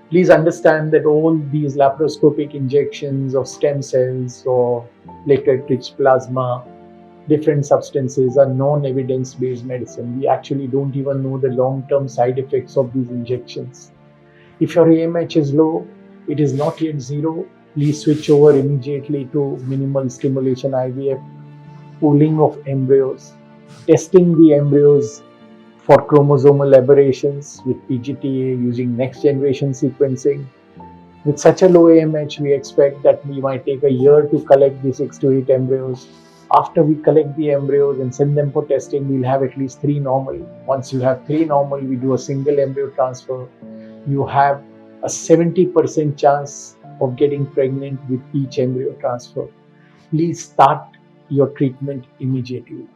Please understand that all these laparoscopic injections of stem cells or platelet-rich plasma, different substances, are non-evidence-based medicine. We actually don't even know the long-term side effects of these injections. If your AMH is low, it is not yet zero, please switch over immediately to minimal stimulation IVF, pooling of embryos, testing the embryos for chromosomal aberrations with PGTA using next generation sequencing. With such a low AMH, we expect that we might take a year to collect the 6 to 8 embryos. After we collect the embryos and send them for testing, we'll have at least 3 normal. Once you have 3 normal, we do a single embryo transfer. You have a 70% chance of getting pregnant with each embryo transfer. Please start your treatment immediately.